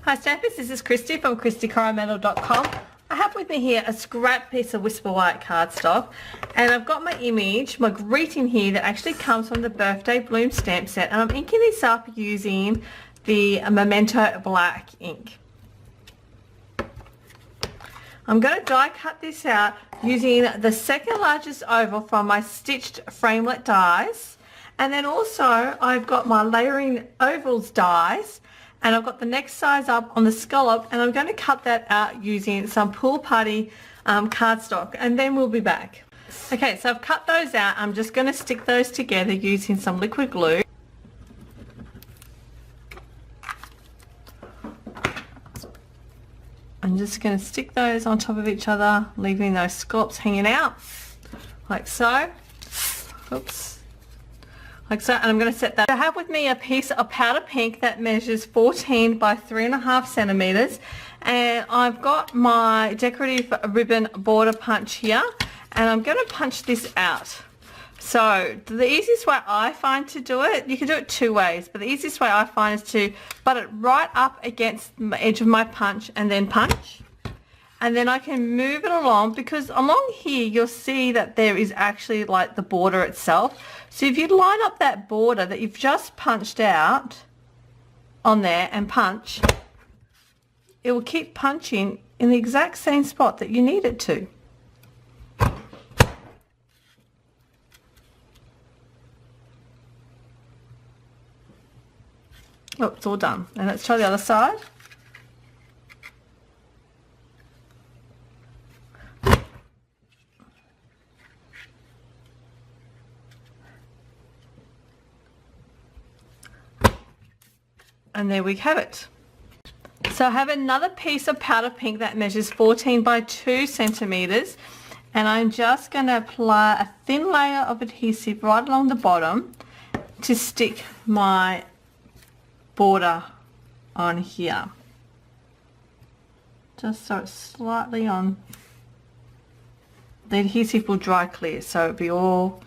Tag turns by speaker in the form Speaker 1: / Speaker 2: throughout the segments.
Speaker 1: Hi Stampers, this is Kristy from KristyCoromandel.com. I have with me here a scrap piece of Whisper White cardstock, and I've got my image, my greeting here that actually comes from the Birthday Bloom stamp set, and I'm inking this up using the Memento black ink. I'm going to die cut this out using the second largest oval from my stitched framelit dies, and then also I've got my layering ovals dies, and I've got the next size up on the scallop, and I'm going to cut that out using some Pool Party cardstock, and then we'll be back. Okay, so I've cut those out. I'm just going to stick those together using some liquid glue. I'm just going to stick those on top of each other, leaving those scallops hanging out, like so. Oops. Like so, and I'm going to set that. I have with me a piece of powder pink that measures 14 by 3.5 centimeters, and I've got my decorative ribbon border punch here, and I'm going to punch this out. So the easiest way I find to do it, you can do it two ways, but the easiest way I find is to butt it right up against the edge of my punch and then punch. And then I can move it along, because along here you'll see that there is actually like the border itself. So if you line up that border that you've just punched out on there and punch, it will keep punching in the exact same spot that you need it to. Oh, it's all done. And let's try the other side. And there we have it. So I have another piece of powder pink that measures 14 by 2 centimeters, and I'm just going to apply a thin layer of adhesive right along the bottom to stick my border on here, just so it's slightly on. The adhesive will dry clear, so it'll be all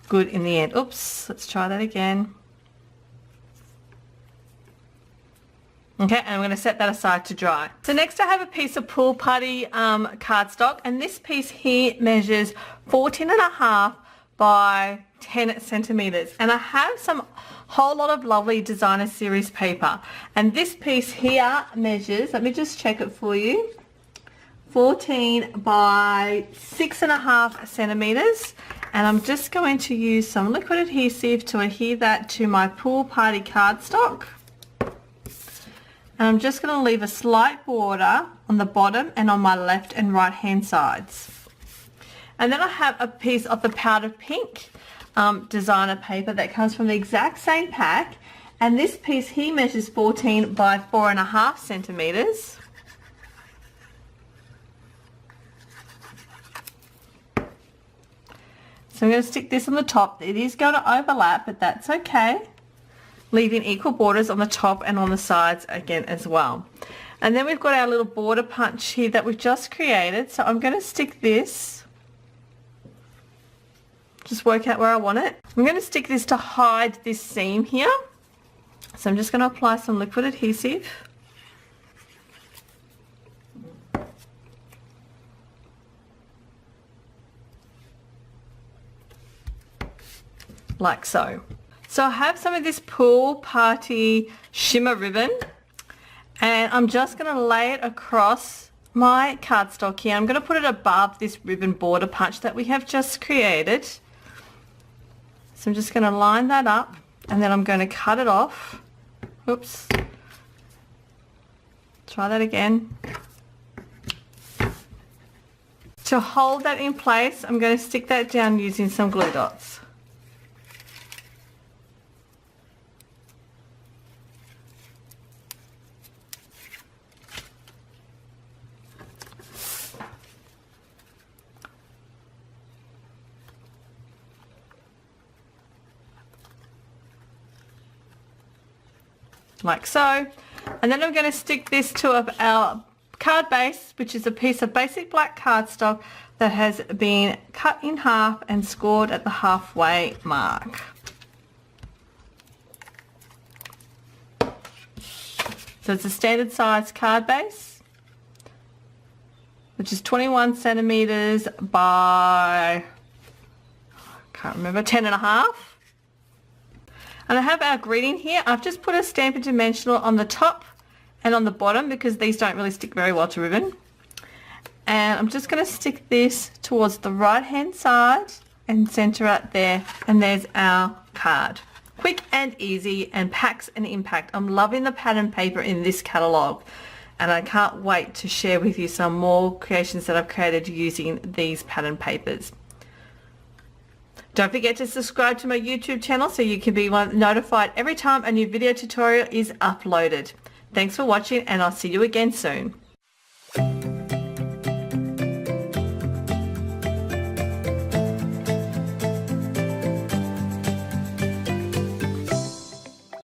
Speaker 1: good in the end. Oops, let's try that again. Okay, and I'm going to set that aside to dry. So next I have a piece of Pool Party cardstock, and this piece here measures 14.5 by 10 centimeters, and I have some whole lot of lovely designer series paper, and this piece here measures, let me just check it for you, 14 by 6.5 centimeters, and I'm just going to use some liquid adhesive to adhere that to my Pool Party cardstock. And I'm just going to leave a slight border on the bottom and on my left and right hand sides. And then I have a piece of the powder pink designer paper that comes from the exact same pack, and this piece here measures 14 by 4.5 centimeters. So I'm going to stick this on the top. It is going to overlap, but that's okay, leaving equal borders on the top and on the sides again as well. And then we've got our little border punch here that we've just created, so I'm going to stick this, just work out where I want it. I'm going to stick this to hide this seam here, so I'm just going to apply some liquid adhesive. Like so. So I have some of this Pool Party shimmer ribbon, and I'm just going to lay it across my cardstock here. I'm going to put it above this ribbon border punch that we have just created. So I'm just going to line that up, and then I'm going to cut it off. Oops. Try that again. To hold that in place, I'm going to stick that down using some glue dots. Like so, and then I'm going to stick this to our card base, which is a piece of basic black cardstock that has been cut in half and scored at the halfway mark. So it's a standard size card base, which is 21 centimeters by, I can't remember, 10.5. And I have our greeting here. I've just put a Stampin' Dimensional on the top and on the bottom because these don't really stick very well to ribbon. And I'm just going to stick this towards the right hand side and center it there, and there's our card. Quick and easy and packs an impact. I'm loving the pattern paper in this catalogue, and I can't wait to share with you some more creations that I've created using these pattern papers. Don't forget to subscribe to my YouTube channel so you can be notified every time a new video tutorial is uploaded. Thanks for watching, and I'll see you again soon.